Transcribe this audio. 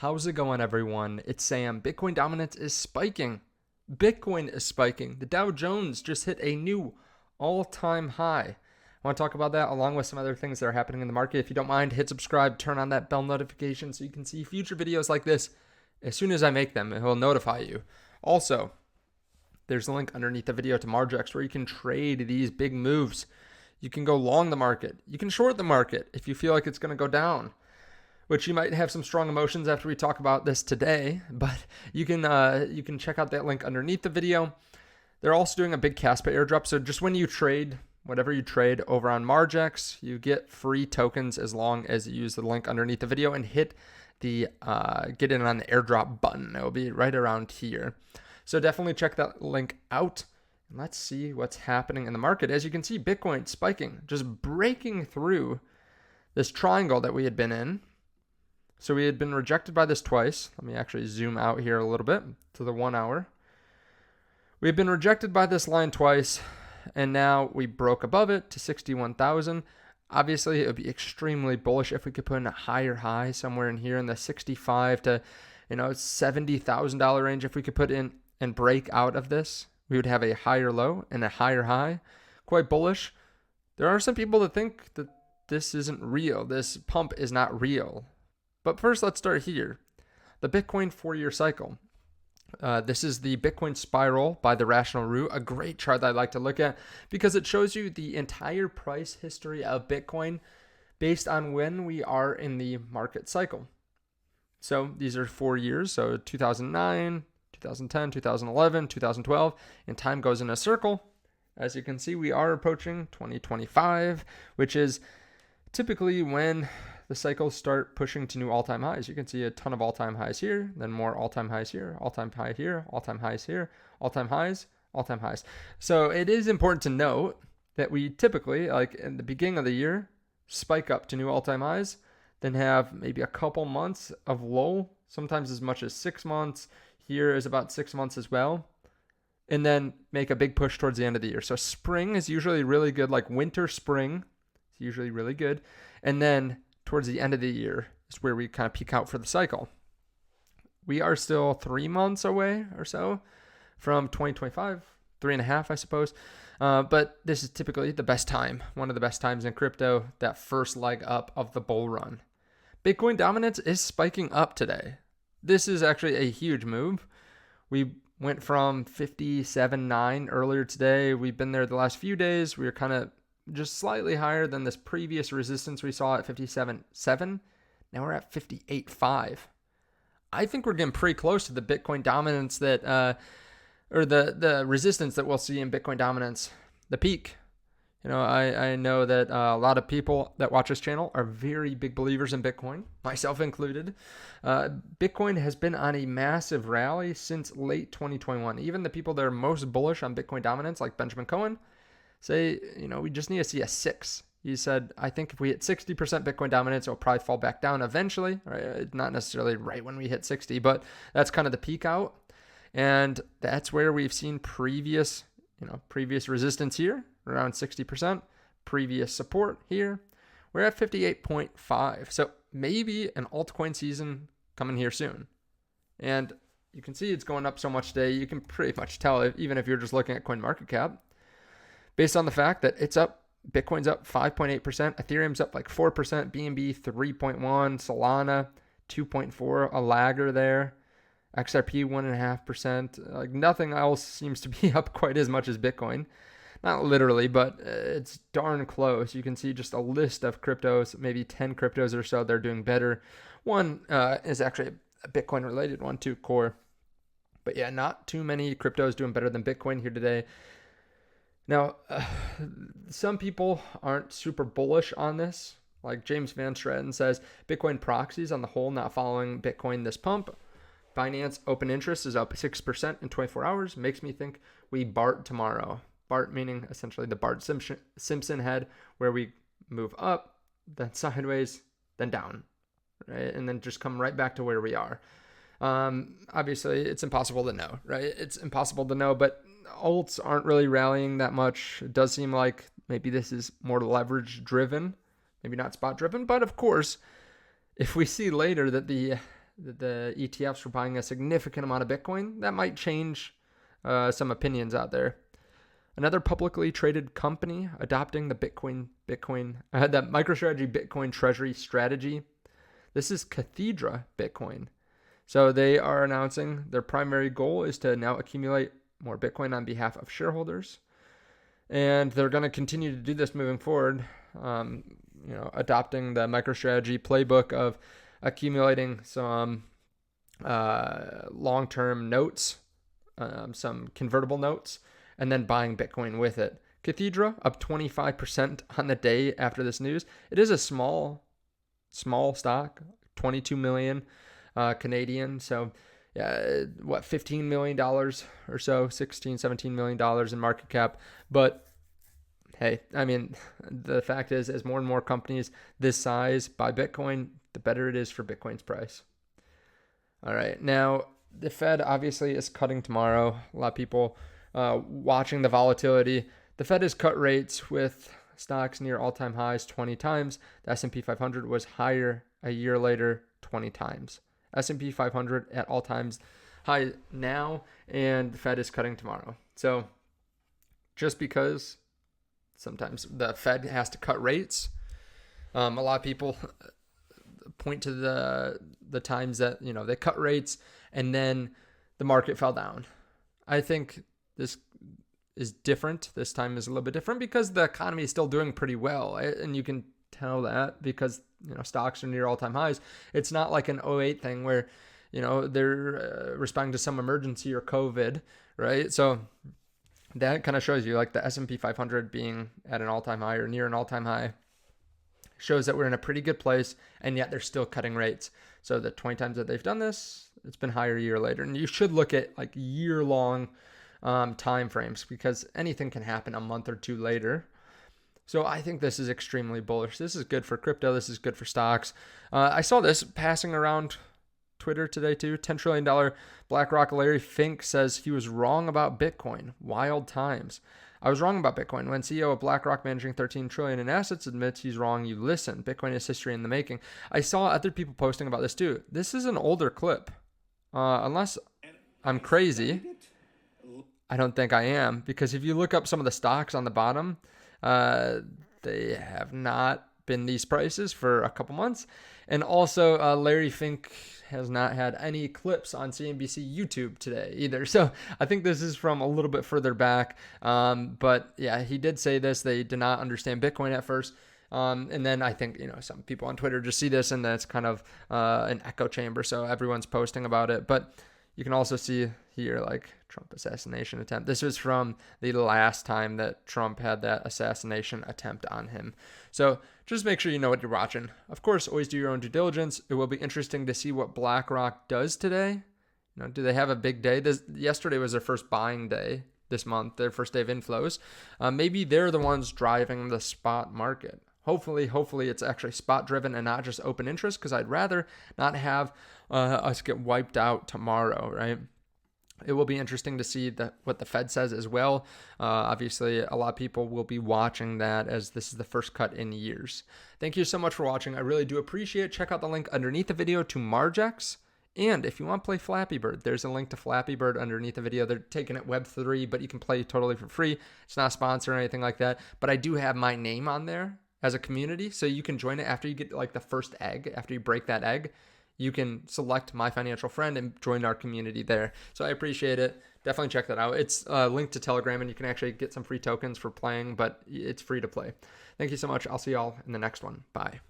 How's it going, everyone? It's Sam. Bitcoin dominance is spiking. Bitcoin is spiking. The Dow Jones just hit a new all-time high. I want to talk about that along with some other things that are happening in the market. If you don't mind, hit subscribe, turn on that bell notification so you can see future videos like this as soon as I make them. It will notify you. Also, there's a link underneath the video to Margex where you can trade these big moves. You can go long the market. You can short the market if you feel like it's going to go down, which you might have some strong emotions after we talk about this today, but you can check out that link underneath the video. They're also doing a big Caspa airdrop, so just when you trade, whatever you trade over on Margex, you get free tokens as long as you use the link underneath the video and hit the get in on the airdrop button. It will be right around here. So definitely check that link out. And let's see what's happening in the market. As you can see, Bitcoin spiking, just breaking through this triangle that we had been in. So we had been rejected by this twice. Let me actually zoom out here a little bit to the 1 hour. We had been rejected by this line twice, and now we broke above it to 61,000. Obviously, it would be extremely bullish if we could put in a higher high somewhere in here in the 65 to $70,000 range. If we could put in and break out of this, we would have a higher low and a higher high. Quite bullish. There are some people that think that this isn't real. This pump is not real. But first, let's start here. The Bitcoin 4-year cycle. This is the Bitcoin spiral by the Rational Root, a great chart that I like to look at because it shows you the entire price history of Bitcoin based on when we are in the market cycle. So these are 4 years, so 2009, 2010, 2011, 2012, and time goes in a circle. As you can see, we are approaching 2025, which is typically when the cycles start pushing to new all-time highs. You can see a ton of all-time highs here, then more all-time highs here, all-time high here, all-time highs here, all-time highs, all-time highs. So it is important to note that we typically, like in the beginning of the year, spike up to new all-time highs, then have maybe a couple months of low, sometimes as much as 6 months. Here is about 6 months as well, and then make a big push towards the end of the year. So spring is usually really good, like winter, spring is usually really good. And then towards the end of the year is where we kind of peak out for the cycle. We are still 3 months away or so from 2025, 3.5, I suppose. But this is typically the best time, one of the best times in crypto, that first leg up of the bull run. Bitcoin dominance is spiking up today. This is actually a huge move. We went from 57.9 earlier today. We've been there the last few days. We were kind of just slightly higher than this previous resistance we saw at 57.7. Now we're at 58.5. I think we're getting pretty close to the Bitcoin dominance that, or the resistance that we'll see in Bitcoin dominance, the peak. I know that a lot of people that watch this channel are very big believers in Bitcoin, myself included. Bitcoin has been on a massive rally since late 2021. Even the people that are most bullish on Bitcoin dominance, like Benjamin Cohen, say, we just need to see a 6. He said, I think if we hit 60% Bitcoin dominance, it'll probably fall back down eventually. Right? Not necessarily right when we hit 60, but that's kind of the peak out. And that's where we've seen previous resistance here, around 60%, previous support here. We're at 58.5. So maybe an altcoin season coming here soon. And you can see it's going up so much today. You can pretty much tell, even if you're just looking at CoinMarketCap, based on the fact that it's up, Bitcoin's up 5.8%, Ethereum's up like 4%, BNB 3.1%, Solana 2.4%, a lagger there, XRP 1.5%. Like nothing else seems to be up quite as much as Bitcoin. Not literally, but it's darn close. You can see just a list of cryptos, maybe 10 cryptos or so, they're doing better. One is actually a Bitcoin related one too, Core. But yeah, not too many cryptos doing better than Bitcoin here today. Now, some people aren't super bullish on this. Like James Van Straten says, Bitcoin proxies on the whole not following Bitcoin this pump. Binance open interest is up 6% in 24 hours. Makes me think we BART tomorrow. BART meaning essentially the Bart Simpson head, where we move up, then sideways, then down, right? And then just come right back to where we are. Obviously, it's impossible to know, right? It's impossible to know, but alts aren't really rallying that much. It does seem like maybe this is more leverage driven, maybe not spot driven. But of course, if we see later that the the ETFs were buying a significant amount of Bitcoin. That might change some opinions out there. Another publicly traded company adopting the the MicroStrategy Bitcoin Treasury strategy. This is Cathedra Bitcoin. So they are announcing their primary goal is to now accumulate more Bitcoin on behalf of shareholders. And they're going to continue to do this moving forward, adopting the MicroStrategy playbook of accumulating some long-term notes, some convertible notes, and then buying Bitcoin with it. Cathedra up 25% on the day after this news. It is a small stock, 22 million Canadian. So yeah, $15 million or so, $17 million in market cap. But hey, I mean, the fact is, as more and more companies this size buy Bitcoin, the better it is for Bitcoin's price. All right, now the Fed obviously is cutting tomorrow. A lot of people watching the volatility. The Fed has cut rates with stocks near all-time highs 20 times. The S&P 500 was higher a year later 20 times. S&P 500 at all times high now, and the Fed is cutting tomorrow. So just because sometimes the Fed has to cut rates, a lot of people point to the times that they cut rates and then the market fell down. I think this is different. This time is a little bit different because the economy is still doing pretty well, and you can tell that because stocks are near all-time highs. It's not like an 08 thing where they're responding to some emergency or COVID, right? So that kind of shows you, like the S&P 500 being at an all-time high or near an all-time high shows that we're in a pretty good place, and yet they're still cutting rates. So the 20 times that they've done this, it's been higher a year later. And you should look at like year-long time frames because anything can happen a month or two later. So I think this is extremely bullish. This is good for crypto. This is good for stocks. I saw this passing around Twitter today too. $10 trillion BlackRock Larry Fink says he was wrong about Bitcoin. Wild times. I was wrong about Bitcoin. When CEO of BlackRock managing $13 trillion in assets admits he's wrong, you listen. Bitcoin is history in the making. I saw other people posting about this too. This is an older clip. Unless I'm crazy, I don't think I am, because if you look up some of the stocks on the bottom, they have not been these prices for a couple months. And also Larry Fink has not had any clips on CNBC YouTube today either. So I think this is from a little bit further back. But yeah, he did say this. They did not understand Bitcoin at first. And then I think, some people on Twitter just see this and that's kind of an echo chamber. So everyone's posting about it. But you can also see here, like Trump assassination attempt. This was from the last time that Trump had that assassination attempt on him. So just make sure you know what you're watching. Of course, always do your own due diligence. It will be interesting to see what BlackRock does today. Do they have a big day? Yesterday was their first buying day this month, their first day of inflows. Maybe they're the ones driving the spot market. Hopefully it's actually spot driven and not just open interest, because I'd rather not have us get wiped out tomorrow, right? It will be interesting to see what the Fed says as well. Obviously, a lot of people will be watching that as this is the first cut in years. Thank you so much for watching. I really do appreciate it. Check out the link underneath the video to Margex. And if you want to play Flappy Bird, there's a link to Flappy Bird underneath the video. They're taking it Web3, but you can play totally for free. It's not a sponsor or anything like that. But I do have my name on there as a community, so you can join it after you get like the first egg. After you break that egg, you can select My Financial Friend and join our community there. So I appreciate it. Definitely check that out. It's linked to Telegram, and you can actually get some free tokens for playing, but it's free to play. Thank you so much. I'll see y'all in the next one. Bye.